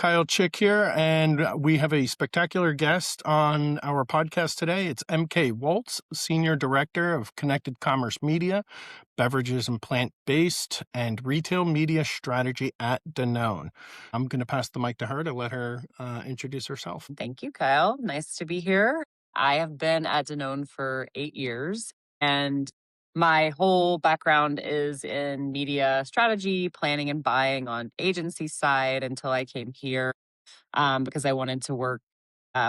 Kyle Csik here, and we have a spectacular guest on our podcast today. It's MK Woltz, Senior Director of Connected Commerce Media, Beverages and Plant-Based, and Retail Media Strategy at Danone. I'm going to pass the mic to her to let her introduce herself. Thank you, Kyle. Nice to be here. I have been at Danone for 8 years, and my whole background is in media strategy, planning, and buying on agency side until I came here because I wanted to work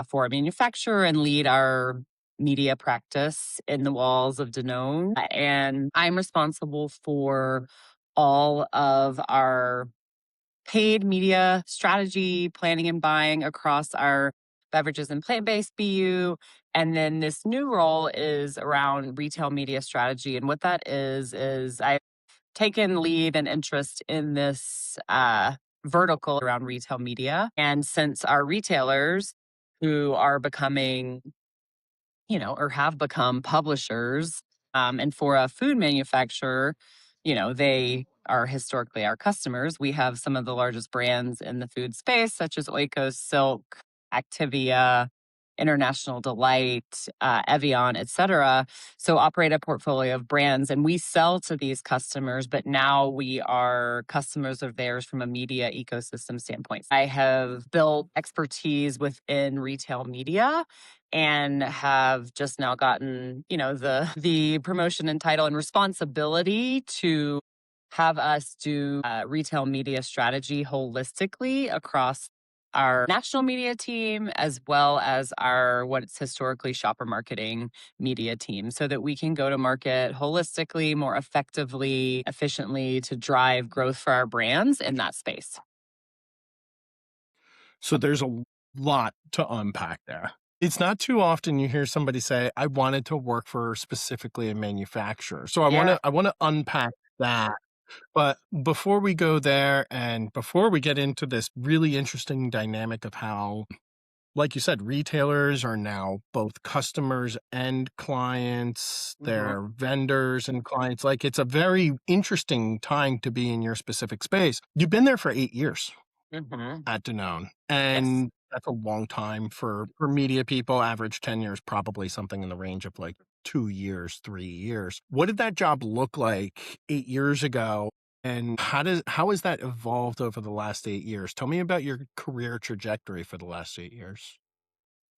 for a manufacturer and lead our media practice in the walls of Danone. And I'm responsible for all of our paid media strategy, planning and buying across our beverages and plant-based BU. And then this new role is around retail media strategy. And what that is I've taken lead and interest in this vertical around retail media. And since our retailers who are becoming or have become publishers. And for a food manufacturer, they are historically our customers. We have some of the largest brands in the food space, such as Oikos, Silk, Activia, International Delight, Evian, et cetera. So operate a portfolio of brands and we sell to these customers, but now we are customers of theirs from a media ecosystem standpoint. I have built expertise within retail media and have just now gotten, the promotion and title and responsibility to have us do retail media strategy holistically across our national media team as well as our what's historically shopper marketing media team so that we can go to market holistically, more effectively, efficiently to drive growth for our brands in that space. So there's a lot to unpack there. It's not too often you hear somebody say, I wanted to work for specifically a manufacturer. So Yeah. I want to unpack that. But before we go there and before we get into this really interesting dynamic of how, like you said, retailers are now both customers and clients, Mhm. they're vendors and clients. Like it's a very interesting time to be in your specific space. You've been there for 8 years Mhm. at Danone, Yes. and that's a long time for media people. Average tenure is probably something in the range of like 2 years, 3 years. What did that job look like 8 years ago? And how has that evolved over the last 8 years? Tell me about your career trajectory for the last 8 years.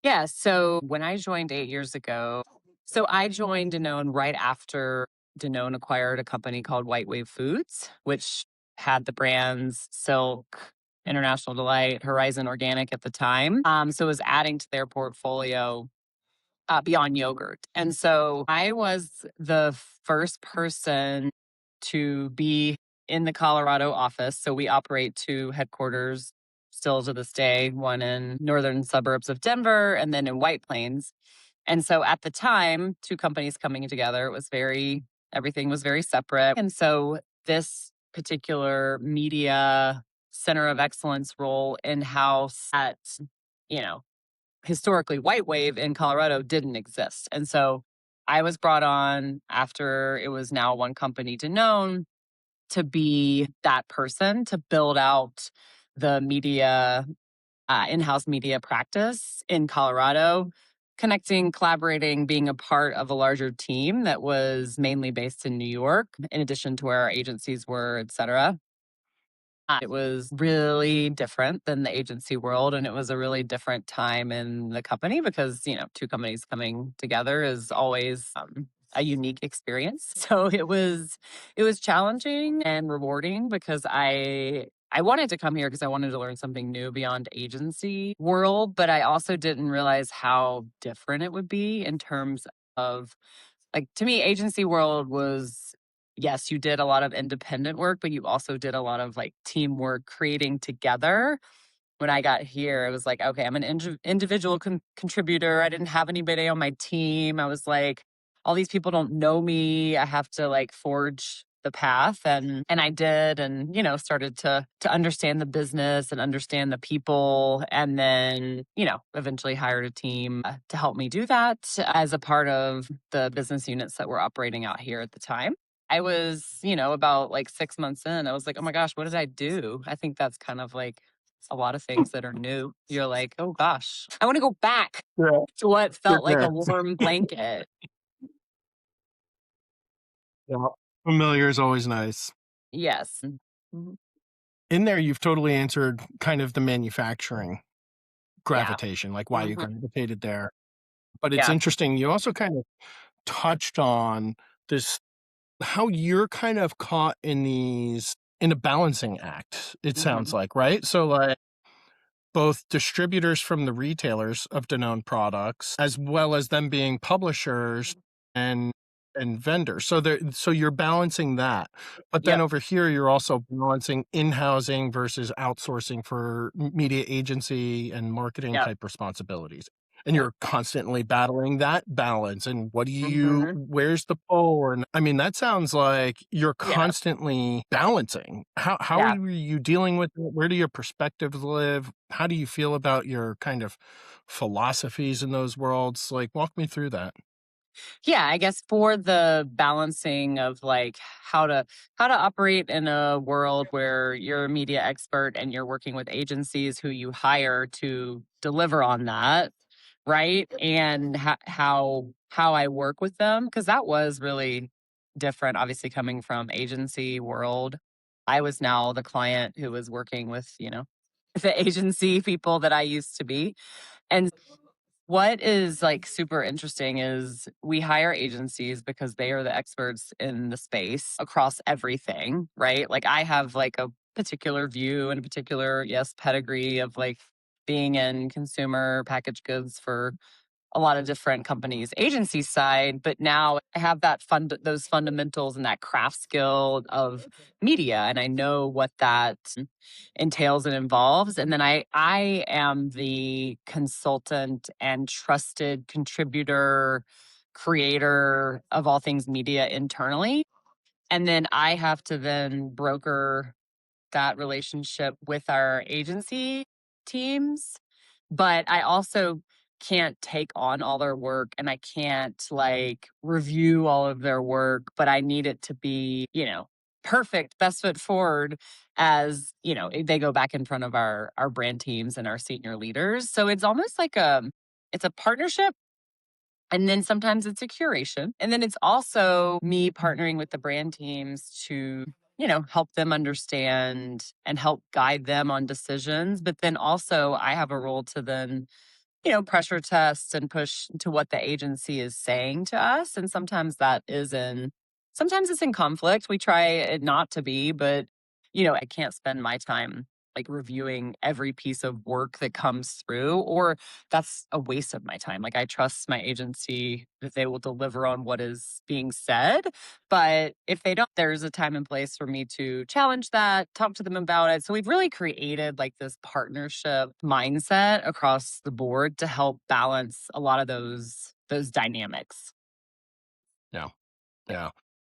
Yeah. So when I joined 8 years ago, so I joined Danone right after Danone acquired a company called White Wave Foods, which had the brands Silk, International Delight, Horizon Organic at the time. So it was adding to their portfolio beyond yogurt. And so I was the first person to be in the Colorado office. So we operate two headquarters still to this day, one in northern suburbs of Denver and then in White Plains. And so at the time, two companies coming together, everything was very separate. And so this particular media center of excellence role in house at, you know, historically White Wave in Colorado didn't exist. And so I was brought on after it was now one company to known to be that person to build out the media, in-house media practice in Colorado, connecting, collaborating, being a part of a larger team that was mainly based in New York, in addition to where our agencies were, et cetera. It was really different than the agency world, and it was a really different time in the company because, two companies coming together is always, a unique experience. So it was challenging and rewarding because I wanted to come here because I wanted to learn something new beyond agency world, but I also didn't realize how different it would be in terms of like, to me, agency world was yes, you did a lot of independent work, but you also did a lot of, like, teamwork creating together. When I got here, it was like, "Okay, I'm an individual contributor." I didn't have anybody on my team. I was like, "All these people don't know me. I have to, like, forge the path," and I did and, started to understand the business and understand the people, and then, eventually hired a team to help me do that as a part of the business units that were operating out here at the time. I was, about, like, 6 months in, I was like, "Oh my gosh, what did I do?" I think that's kind of like a lot of things that are new. You're like, oh gosh, I want to go back Yeah. to what felt like a Goodness. warm blanket. Yeah. Familiar is always nice. Yes. Mhm. In there, you've totally answered kind of the manufacturing Yeah. gravitation, like why you Mhm. gravitated there. But it's Yeah. interesting, you also kind of touched on this how you're kind of caught in a balancing act, it sounds Mhm. like, right? So, like, both distributors from the retailers of Danone products, as well as them being publishers and vendors. So you're balancing that. But then Yep. over here, you're also balancing in-housing versus outsourcing for media agency and marketing Yep. type responsibilities. And Yep. you're constantly battling that balance. And Mhm. where's the pull? And I mean, that sounds like you're Yeah. constantly balancing. How are Yeah. you dealing with it? Where do your perspectives live? How do you feel about your kind of philosophies in those worlds? Like, walk me through that. Yeah, I guess for the balancing of like how to operate in a world where you're a media expert and you're working with agencies who you hire to deliver on that, right? And how I work with them because that was really different obviously coming from agency world. I was now the client who was working with, the agency people that I used to be. And what is, like, super interesting is we hire agencies because they are the experts in the space across everything, right? Like, I have, like, a particular view and a particular, yes, pedigree of, like, being in consumer packaged goods for a lot of different companies agency side, but now I have those fundamentals and that craft skill of media, and I know what that entails and involves. And then I am the consultant and trusted contributor, creator of all things media internally. And then I have to then broker that relationship with our agency teams, but I also can't take on all their work and I can't like review all of their work, but I need it to be, perfect, best foot forward as, they go back in front of our brand teams and our senior leaders. So it's almost like it's a partnership and then sometimes it's a curation. And then it's also me partnering with the brand teams to, help them understand and help guide them on decisions. But then also I have a role to then pressure test and push to what the agency is saying to us. And sometimes it's in conflict. We try it not to be, but I can't spend my time like reviewing every piece of work that comes through, or that's a waste of my time. Like I trust my agency that they will deliver on what is being said. But if they don't, there's a time and place for me to challenge that, talk to them about it. So we've really created like this partnership mindset across the board to help balance a lot of those dynamics. Yeah. Yeah.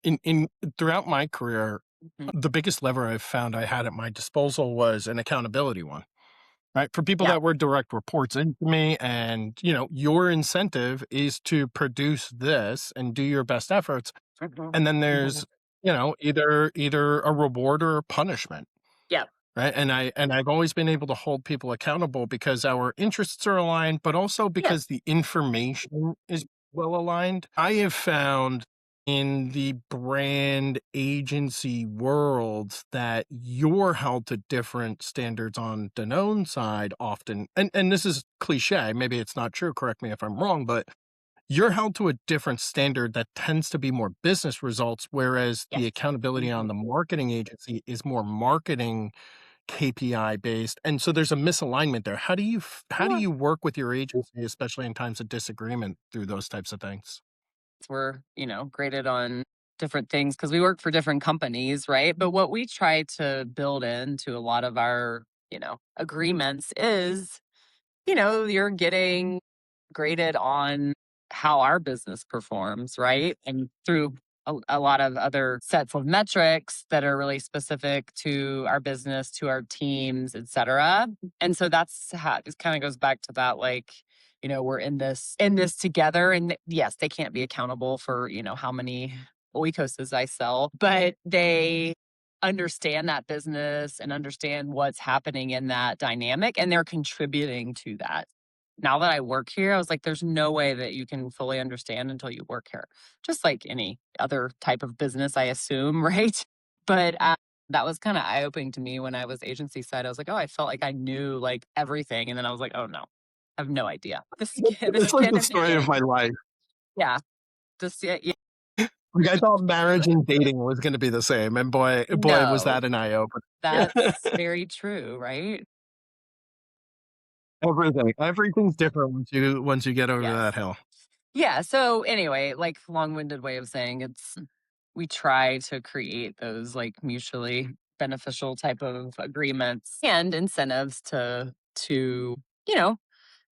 Yeah. In throughout my career, Mhm. the biggest lever I've found I had at my disposal was an accountability one, right? For people Yeah. that were direct reports into me and, your incentive is to produce this and do your best efforts. Mhm. And then Mhm. there's, either a reward or a punishment. Yeah. Right, and I've always been able to hold people accountable because our interests are aligned, but also Yeah. because the information is well aligned. I have found in the brand agency world that you're held to different standards on Danone side often, and this is cliche, maybe it's not true, correct me if I'm wrong, but you're held to a different standard that tends to be more business results, whereas the Yes. accountability on Mhm. the marketing agency is more marketing KPI based, and so there's a misalignment there. How do Yeah. you work with your agency, especially in times of disagreement through those types of things? We're, graded on different things because we work for different companies, right? But what we try to build into a lot of our, agreements is, you're getting graded on how our business performs, right? And through a lot of other sets of metrics that are really specific to our business, to our teams, et cetera. And so that's how it kind of goes back to that, like, we're in this together. And yes, they can't be accountable for, how many oikoses I sell, but they understand that business and understand what's happening in that dynamic, and they're contributing to that. Now that I work here, I was like, there's no way that you can fully understand until you work here. Just like any other type of business, I assume, right? But that was kind of eye opening to me when I was agency side. I was like, oh, I felt like I knew like everything, and then I was like, oh no, I have no idea. The It's like skin the of the story of game. my life. Yeah, just yeah, yeah. Like, I thought marriage and dating was gonna be the same, and boy, was No, that an eye opener. that's very true, right? Everything's different once you get over that Yes. hill. Yeah. So anyway, like long-winded way of saying we try to create those like mutually beneficial type of agreements and incentives to, you know,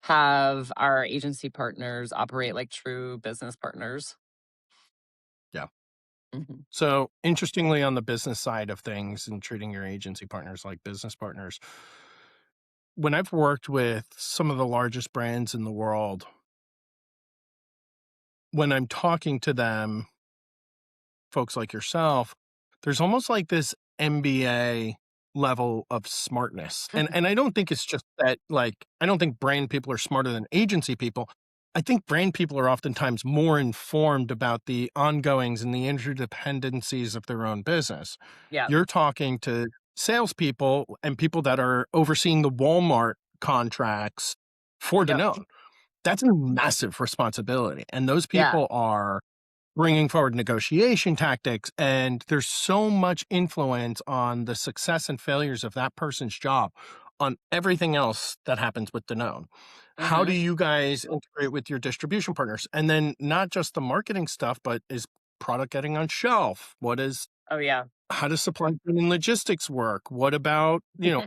have our agency partners operate like true business partners. Yeah. Mhm. So, interestingly, on the business side of things and treating your agency partners like business partners, when I've worked with some of the largest brands in the world, when I'm talking to them, folks like yourself, there's almost like this MBA level of smartness. And I don't think it's just that, like, I don't think brand people are smarter than agency people. I think brand people are oftentimes more informed about the ongoings and the interdependencies of their own business. Yeah. You're talking to salespeople and people that are overseeing the Walmart contracts for Yep. Danone. That's a massive responsibility. And those Yeah. people are bringing forward negotiation tactics, and there's so much influence on the success and failures of that person's job on everything else that happens with Danone. How do Hmm. you guys integrate with your distribution partners? And then not just the marketing stuff, but is product getting on shelf? Oh yeah. How does supply chain and logistics work? What about,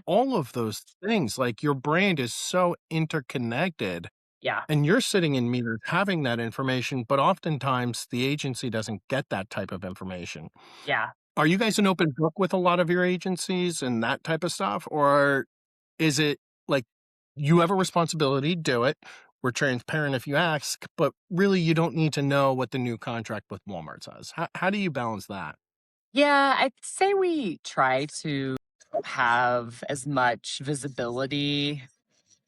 all of those things? Like, your brand is so interconnected, Yeah. and you're sitting in meters having that information, but oftentimes the agency doesn't get that type of information. Yeah. Are you guys an open book with a lot of your agencies and that type of stuff? Or is it like you have a responsibility, do it? We're transparent if you ask, but really you don't need to know what the new contract with Walmart says. How do you balance that? Yeah, I'd say we try to have as much visibility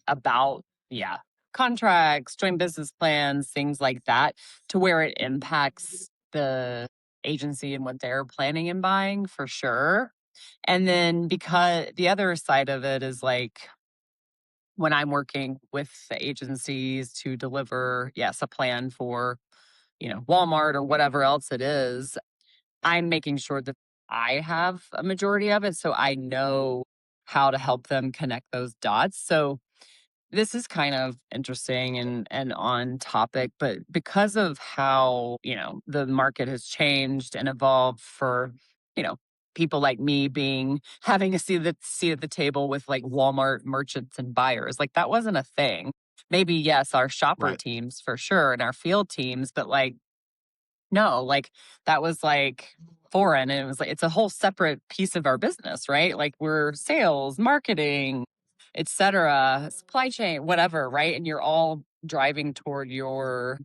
about, yeah, contracts, joint business plans, things like that, to where it impacts the agency and what they're planning and buying for sure. And then because the other side of it is like when I'm working with the agencies to deliver, yes, a plan for, Walmart or whatever else it is, I'm making sure that I have a majority of it so I know how to help them connect those dots. So this is kind of interesting and on topic, but because of how, the market has changed and evolved for, you know, people like me being having a seat at the table with like Walmart merchants and buyers, like that wasn't a thing. Maybe yes, our shopper Right. teams for sure and our field teams, but like no, like, that was, like, foreign, and it was like it's a whole separate piece of our business, right? Like, we're sales, marketing, etcetera, supply chain, whatever, right? And you're all driving toward your,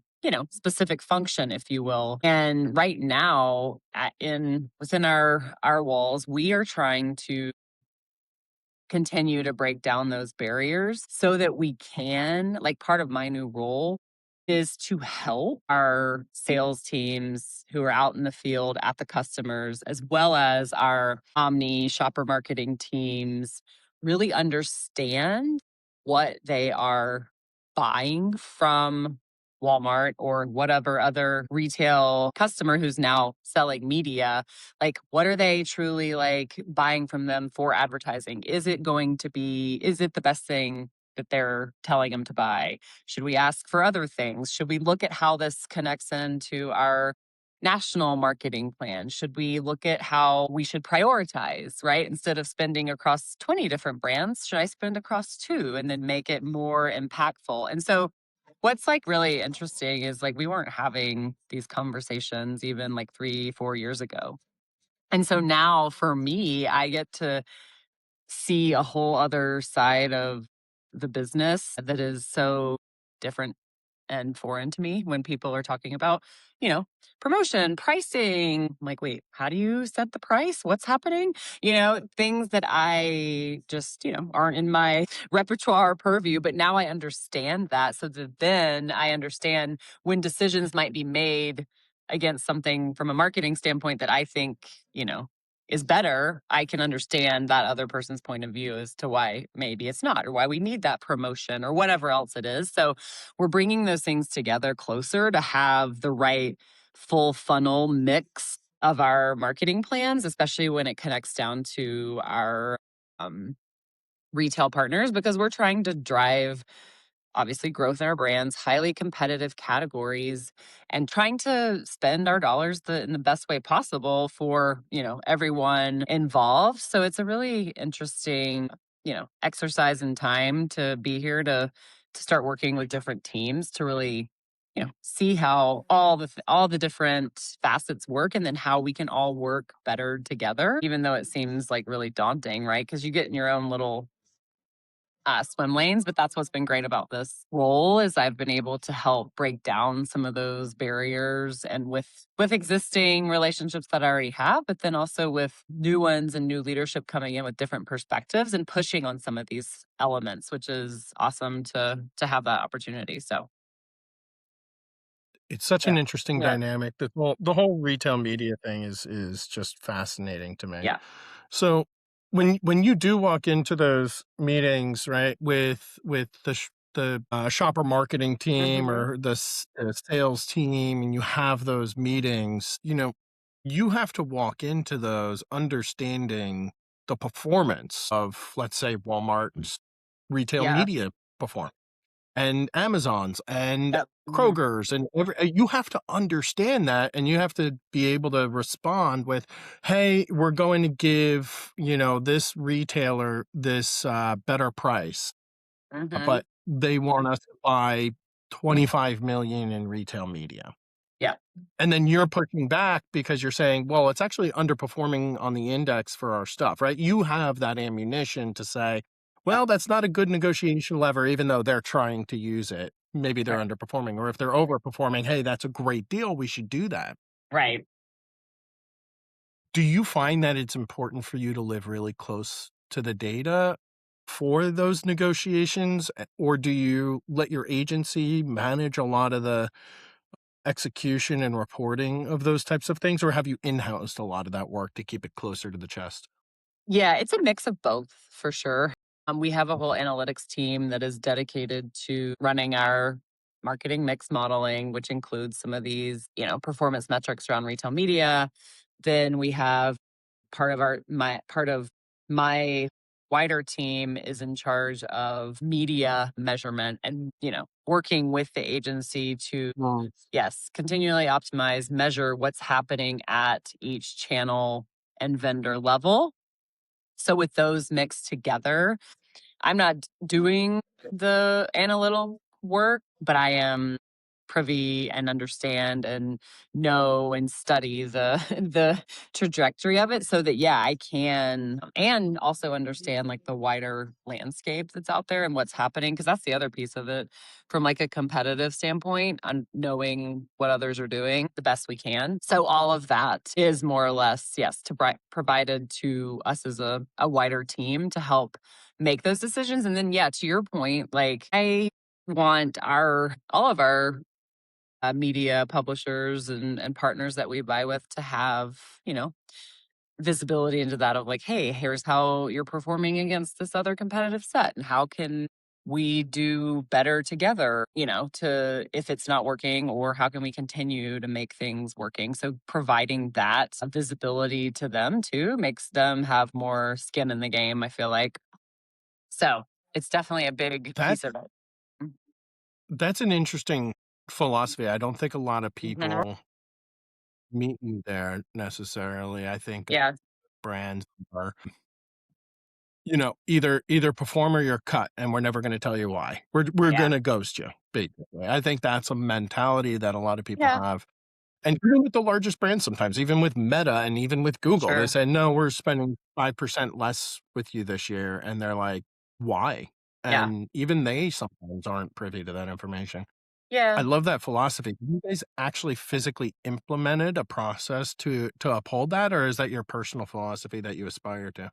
specific function, if you will. And right now, within our walls, we are trying to continue to break down those barriers so that we can, like, part of my new role is to help our sales teams who are out in the field at the customers, as well as our omni shopper marketing teams, really understand what they are buying from Walmart or whatever other retail customer who's now selling media. Like, what are they truly like buying from them for advertising? Is it the best thing that they're telling them to buy? Should we ask for other things? Should we look at how this connects into our national marketing plan? Should we look at how we should prioritize, right? Instead of spending across 20 different brands, should I spend across two and then make it more impactful? And so, what's like really interesting is like we weren't having these conversations even like 3, 4 years ago. And so now for me, I get to see a whole other side of the business that is so different and foreign to me when people are talking about, you know, promotion, pricing. I'm like, wait, how do you set the price? What's happening? Things that I just, aren't in my repertoire or purview, but now I understand that. So that then I understand when decisions might be made against something from a marketing standpoint that I think, you know, is better, I can understand that other person's point of view as to why maybe it's not, or why we need that promotion, or whatever else it is. So we're bringing those things together closer to have the right full funnel mix of our marketing plans, especially when it connects down to our um, retail partners, because we're trying to drive obviously growth in our brands, highly competitive categories, and trying to spend our dollars in the best way possible for, everyone involved. So it's a really interesting, exercise in time to be here to start working with different teams to really, see how all the different facets work, and then how we can all work better together, even though it seems like really daunting, right? Because you get in your own little swim lanes. But that's what's been great about this role is I've been able to help break down some of those barriers, and with existing relationships that I already have, but then also with new ones and new leadership coming in with different perspectives and pushing on some of these elements, which is awesome to have that opportunity. So It's such yeah, an interesting yeah, dynamic. The whole retail media thing is just fascinating to me. yeah. So when you do walk into those meetings, right, with the shopper marketing team Hmm. or the sales team, and you have those meetings, you have to walk into those understanding the performance of, let's say, Walmart's retail Yeah. media performance and Amazon's and Yep. Mhm. Kroger's and you have to understand that, and you have to be able to respond with, "Hey, we're going to give, this retailer this, better price, Mhm. but they want us to buy 25 million in retail media." Yeah. And then you're pushing back because you're saying, "Well, it's actually underperforming on the index for our stuff," right? You have that ammunition to say, Yeah. "Well, that's not a good negotiation lever, even though they're trying to use it. Maybe they're Right. underperforming, or if they're overperforming, hey, that's a great deal. We should do that." Right. Do you find that it's important for you to live really close to the data for those negotiations, or do you let your agency manage a lot of the execution and reporting of those types of things, or have you in-housed a lot of that work to keep it closer to the chest? Yeah, it's a mix of both for sure. We have a whole analytics team that is dedicated to running our marketing mix modeling, which includes some of these, performance metrics around retail media. Then we have part of my wider team is in charge of media measurement and, working with the agency to, Mm. yes, continually optimize, measure what's happening at each channel and vendor level. So with those mixed together, I'm not doing the analytical work, but I am privy and understand and know and study the the trajectory of it, so that yeah, I can and also understand like the wider landscape that's out there and what's happening, because that's the other piece of it from like a competitive standpoint, on knowing what others are doing the best we can. So all of that is more or less, yes, provided to us as a wider team to help make those decisions. And then, yeah, to your point, like I want all of our media publishers and partners that we buy with to have, visibility into that of like, hey, here's how you're performing against this other competitive set, and how can we do better together, to if it's not working, or how can we continue to make things working. So providing that visibility to them too makes them have more skin in the game, I feel like. So, it's definitely a big That piece of it. Mm. that's an interesting philosophy. I don't think a lot of Mhm. people meet you there necessarily. I think Yeah, brands are, either perform or you're cut, and we're never gonna tell you why. We're yeah, gonna ghost you, basically. I think that's a mentality that a lot of people yeah, have. And even with the largest brands sometimes, even with Meta and even with Google, they sure. say, "No, we're spending 5% less with you this year," and they're like, "Why?" Yeah. And even they sometimes aren't privy to that information. I Yeah. love that philosophy. You guys actually physically implemented a process to uphold that, or is that your personal philosophy that you aspire to?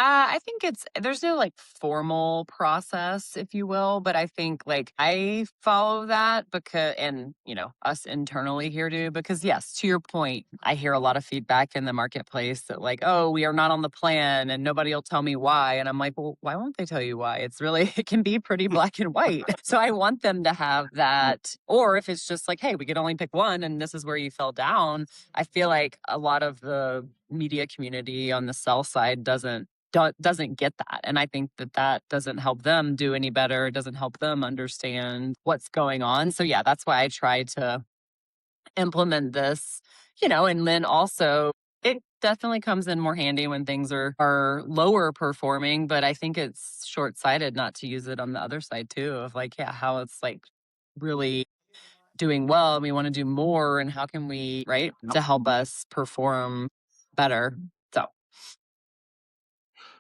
I think there's no like formal process, if you will, but I think like I follow that because, and us internally here do, because yes, to your point, I hear a lot of feedback in the marketplace that like, oh, we are not on the plan and nobody will tell me why. And I'm like, well, why won't they tell you why? It's really, it can be pretty black and white. So I want them to have that. Or if it's just like, hey, we could only pick one and this is where you fell down, I feel like a lot of the media community on the sell side doesn't get that. And I think that that doesn't help them do any better. It doesn't help them understand what's going on. So, yeah, that's why I try to implement this, and then also it definitely comes in more handy when things are lower performing. But I think it's short sighted not to use it on the other side too, of like, yeah, how it's like really doing well and we want to do more. And how can we, right, to help us perform better. So,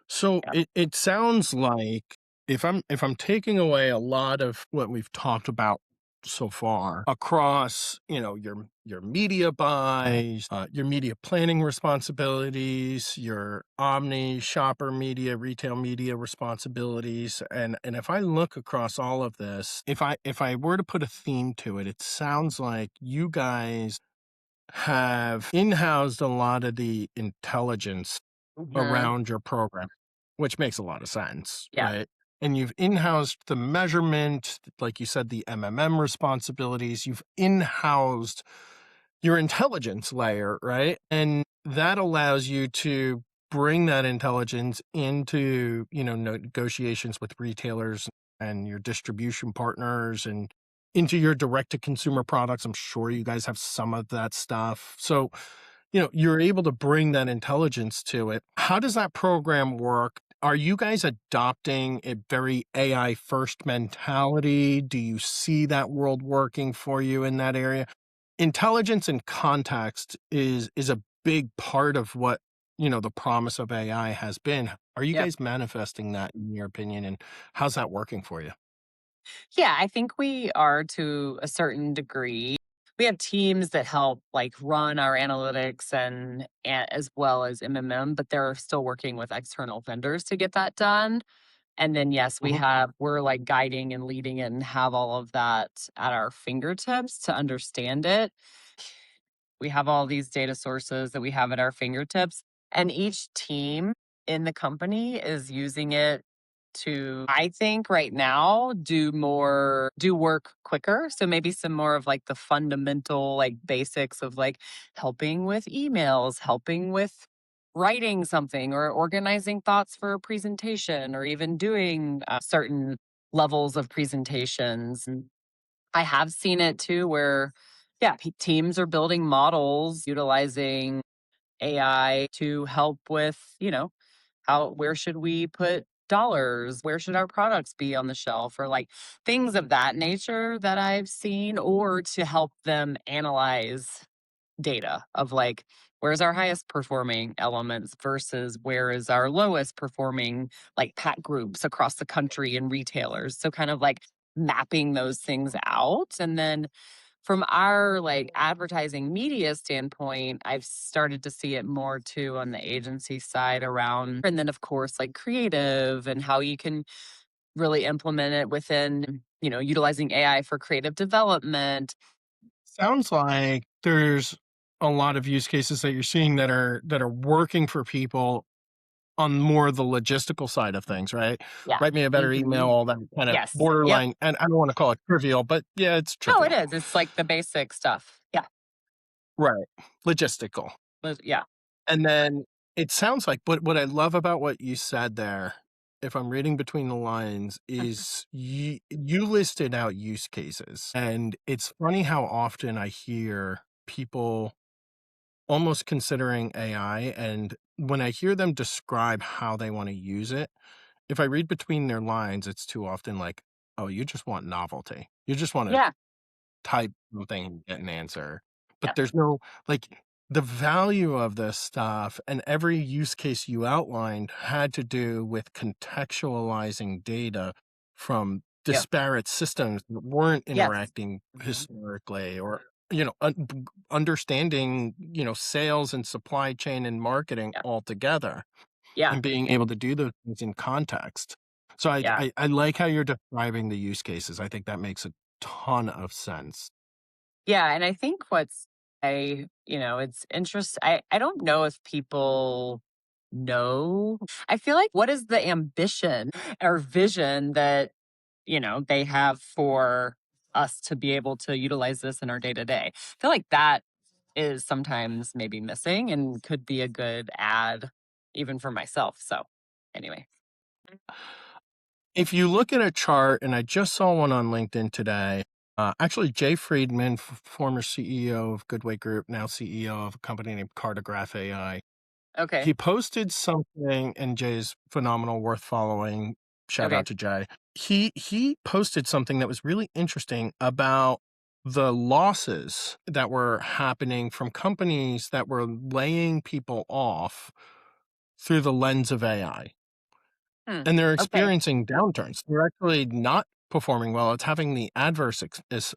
So yeah. it sounds like if I'm taking away a lot of what we've talked about so far across, your media buys, your media planning responsibilities, your omni shopper media, retail media responsibilities, and if I look across all of this, if I were to put a theme to it, it sounds like you guys have in-housed a lot of the intelligence Mhm. around your program, which makes a lot of sense, Yeah. right? And you've in-housed the measurement, like you said, the MMM responsibilities. You've in-housed your intelligence layer, right? And that allows you to bring that intelligence into, negotiations with retailers and your distribution partners and into your direct to consumer products. I'm sure you guys have some of that stuff. So, you're able to bring that intelligence to it. How does that program work? Are you guys adopting a very AI first mentality? Do you see that world working for you in that area? Intelligence and context is a big part of what, the promise of AI has been. Are you Yep. guys manifesting that in your opinion, and how's that working for you? Yeah, I think we are to a certain degree. We have teams that help like run our analytics and as well as MMM, but they're still working with external vendors to get that done. And then yes, Mhm. we're like guiding and leading it and have all of that at our fingertips to understand it. We have all these data sources that we have at our fingertips, and each team in the company is using it to, I think right now, do work quicker. So maybe some more of like the fundamental like basics of like helping with emails, helping with writing something or organizing thoughts for a presentation or even doing certain levels of presentations. I have seen it too where, yeah, teams are building models utilizing AI to help with, where should we put dollars? Where should our products be on the shelf? Or like things of that nature that I've seen, or to help them analyze data of like, where's our highest performing elements versus where is our lowest performing like pack groups across the country and retailers. So kind of like mapping those things out. And then from our like advertising media standpoint, I've started to see it more too on the agency side around, and then of course like creative and how you can really implement it within, utilizing AI for creative development. Sounds like there's a lot of use cases that you're seeing that are working for people on more the logistical side of things, right? Yeah. Write me a better email, Hmm. all that kind of Yes. Yep. borderline, and I don't wanna call it trivial, but yeah, it's No, it trivial. is. It's like the basic stuff. Yeah. Right. Logistical. Yeah. And then it sounds like what I love about what you said there, if I'm reading between the lines, is you listed out use cases, and it's funny how often I hear people almost considering AI, and when I hear them describe how they wanna use it, if I read between their lines, it's too often like, "Oh, you just want novelty. You just wanna Yeah. type something and get an answer." But Yeah. there's no like, the value of this stuff and every use case you outlined had to do with contextualizing data from Yep. disparate systems that weren't Yes. interacting historically, or understanding sales and supply chain and marketing Yeah. altogether, Yeah. and being able to do those things in context. So Yeah. I like how you're describing the use cases. I think that makes a ton of sense. Yeah, and I think it's I don't know if people know. I feel like what is the ambition or vision that, they have for us to be able to utilize this in our day to day? I feel like that is sometimes maybe missing and could be a good ad even for myself. So, anyway. If you look at a chart, and I just saw one on LinkedIn today, actually, Jay Friedman, former CEO of Goodway Group, now CEO of a company named Cartograph AI, Okay. he posted something, and Jay's phenomenal, worth following. Shout Okay. out to Jay. He posted something that was really interesting about the losses that were happening from companies that were laying people off through the lens of AI. Hmm. And they're Okay. experiencing downturns. They're actually not performing well. It's having the adverse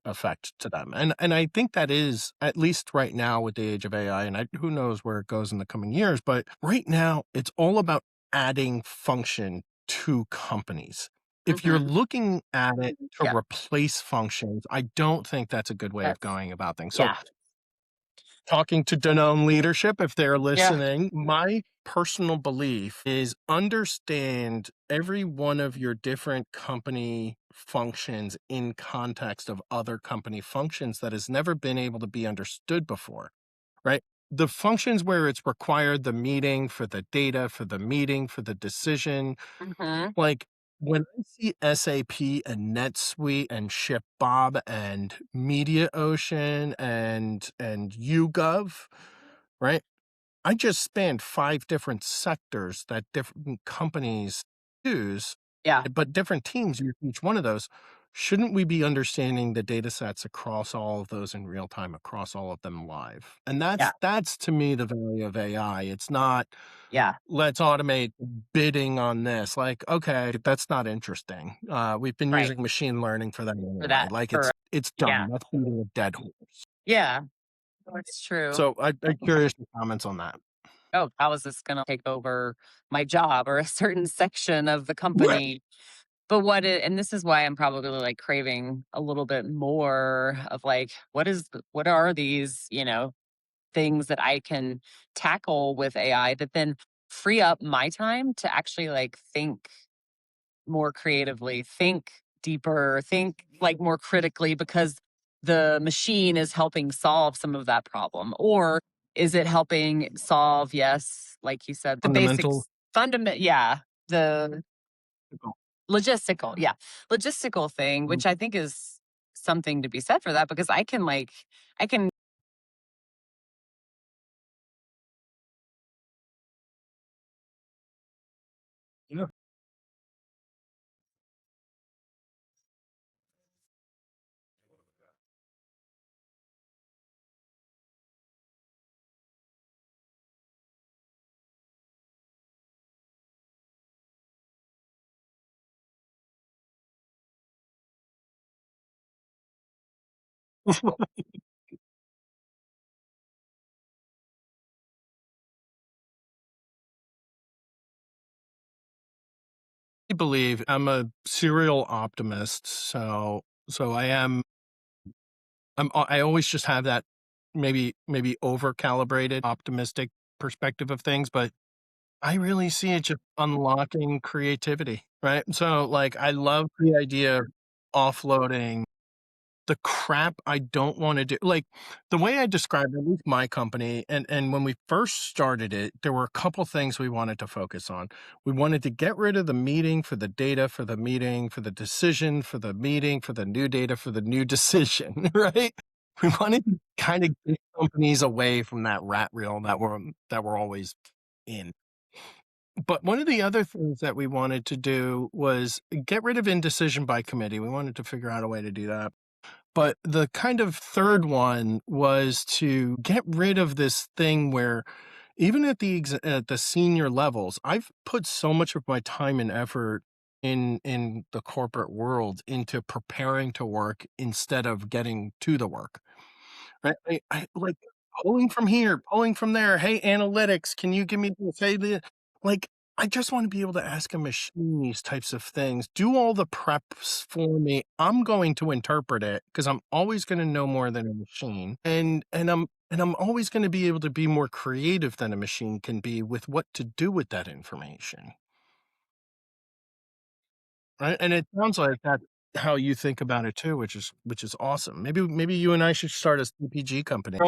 effect to them. And I think that is, at least right now with the age of AI, and who knows where it goes in the coming years, but right now it's all about adding function to companies. If you're Hmm. looking at it to Yeah. replace functions, I don't think that's a good way of That's going about things. So, yeah. talking to Danone leadership, if they're Yeah. listening, my personal belief is understand every one of your different company functions in context of other company functions that has never been able to be understood before, right? The functions where it's required the meeting for the data, for the meeting, for the decision, Hmm. like, when I see SAP and NetSuite and ShipBob and MediaOcean and YouGov, right? I just spanned 5 different sectors that different companies use, Yeah. but different teams use each one of those. Shouldn't we be understanding the data sets across all of those in real time, across all of them live? And Yeah. that's to me the value of AI. It's not, Yeah. let's automate bidding on this. Like, okay, that's not interesting. We've been Right. using machine learning for that For anyway. that. Like, For it's yeah. done. That's beating a dead horse. Yeah. That's true. So I'm curious your comments on that. Oh, how is this gonna take over my job or a certain section of the Right. company? But and this is why I'm probably like craving a little bit more of like, what are these, things that I can tackle with AI that then free up my time to actually like think more creatively, think deeper, think like more critically because the machine is helping solve some of that problem? Or is it helping solve, yes, like you said, the Fundamental. basics, yeah, the logistical, yeah, logistical thing, which I think is something to be said for that because I can Yeah. I believe I'm a serial optimist, so I always just have that maybe over calibrated optimistic perspective of things, but I really see it just unlocking creativity, right? So, like, I love the idea of offloading the crap I don't wanna do. Like, the way I describe at least my company, and when we first started it, there were a couple things we wanted to focus on. We wanted to get rid of the meeting for the data for the meeting, for the decision for the meeting, for the new data for the new decision, right? We wanted to kinda get companies away from that rat reel that we're always in. But one of the other things that we wanted to do was get rid of indecision by committee. We wanted to figure out a way to do that. But the kind of third one was to get rid of this thing where even at the senior levels, I've put so much of my time and effort in the corporate world into preparing to work instead of getting to the work. I like pulling from here, pulling from there. Hey, analytics, can you give me this? Hey, like, I just want to be able to ask a machine these types of things. Do all the preps for me. I'm going to interpret it because I'm always going to know more than a machine, and I'm always going to be able to be more creative than a machine can be with what to do with that information. Right, and it sounds like that's how you think about it too, which is awesome. Maybe you and I should start a CPG company.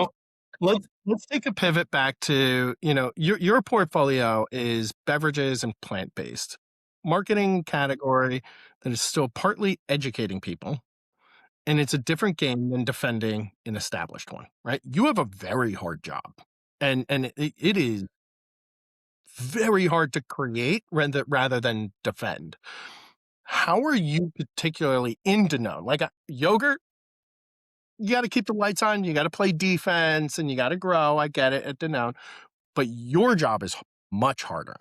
Well, let's take a pivot back to, your portfolio is beverages and plant-based. Marketing category that is still partly educating people, and it's a different game than defending an established one, right? You have a very hard job, and it is very hard to create rather than defend. How are you particularly in Danone? Like, yogurt, you gotta keep the lights on, you gotta play defense, and you gotta grow, I get it, at Danone, but your job is much harder.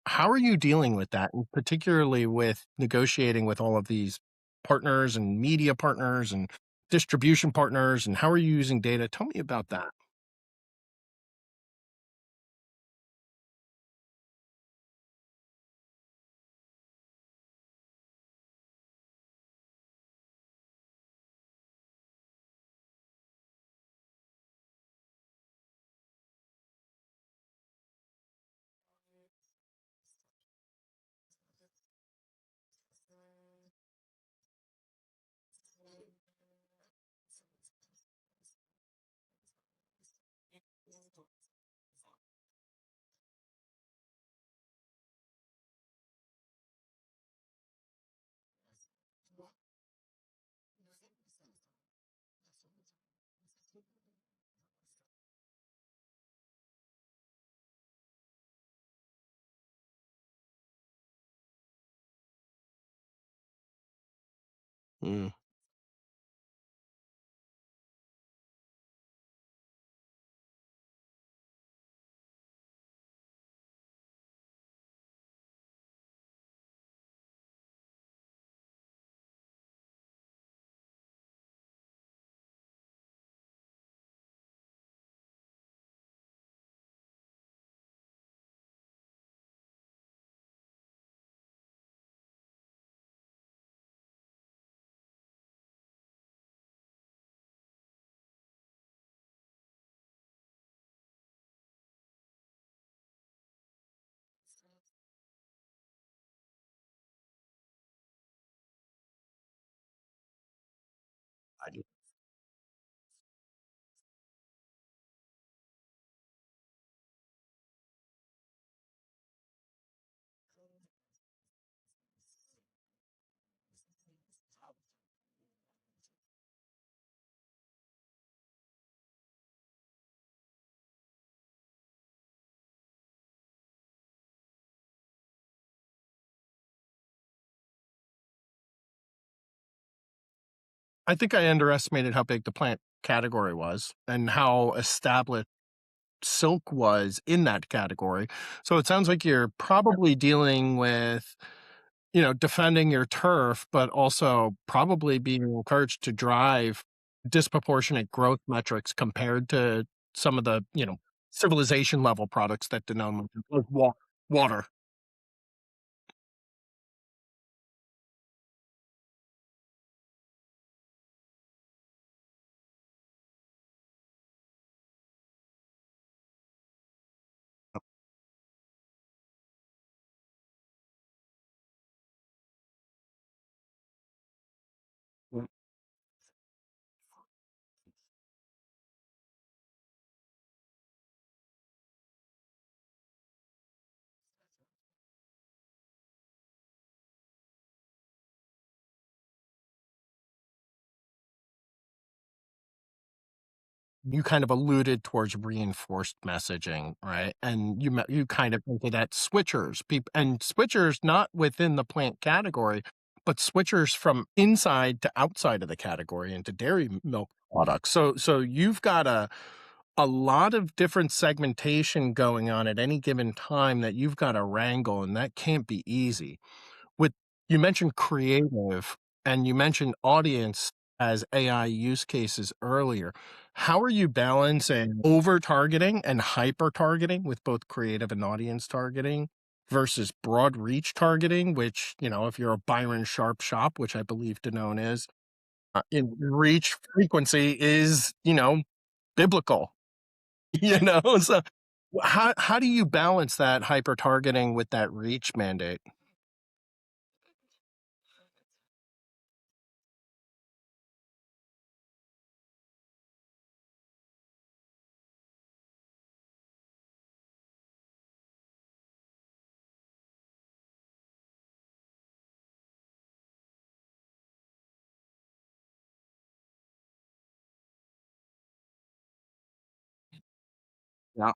How are you dealing with that, and particularly with negotiating with all of these partners and media partners and distribution partners, and how are you using data? Tell me about that. Mm. I think I underestimated how big the plant category was and how established silk was in that category. So it sounds like you're probably dealing with, defending your turf, but also probably being encouraged to drive disproportionate growth metrics compared to some of the, civilization level products that Danone, like water. You kind of alluded towards reinforced messaging, right? And you kind of hinted at switchers, and switchers not within the plant category, but switchers from inside to outside of the category into dairy milk products. So you've got a lot of different segmentation going on at any given time that you've got to wrangle, and that can't be easy. With You mentioned creative and you mentioned audience as AI use cases earlier. How are you balancing over targeting and hyper targeting with both creative and audience targeting versus broad reach targeting, which, if you're a Byron Sharp shop, which I believe Danone is, in reach frequency is, biblical, So how do you balance that hyper targeting with that reach mandate? Yeah.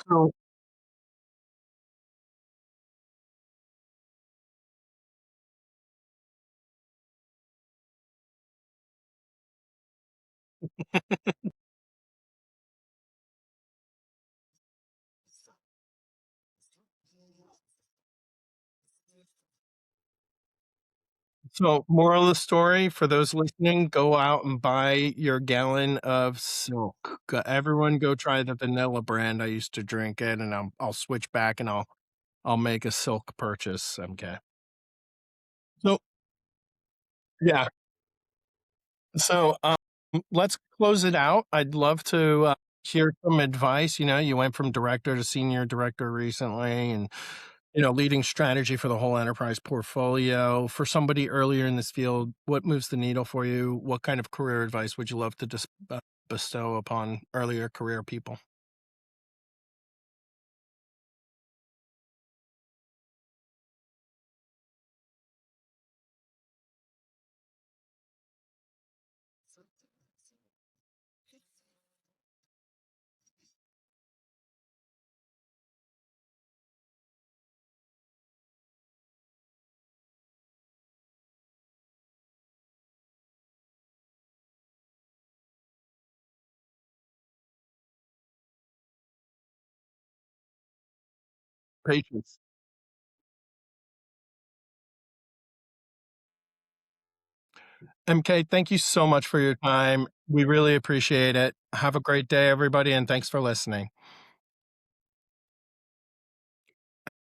So So, moral of the story for those listening, go out and buy your gallon of Silk. Everyone go try the vanilla brand. I used to drink it, and I'll switch back and I'll make a Silk purchase. Okay. So yeah. So let's close it out. I'd love to hear some advice. You went from director to senior director recently, and leading strategy for the whole enterprise portfolio. For somebody earlier in this field, what moves the needle for you? What kind of career advice would you love to bestow upon earlier career people? Patience. MK, thank you so much for your time. We really appreciate it. Have a great day, everybody, and thanks for listening.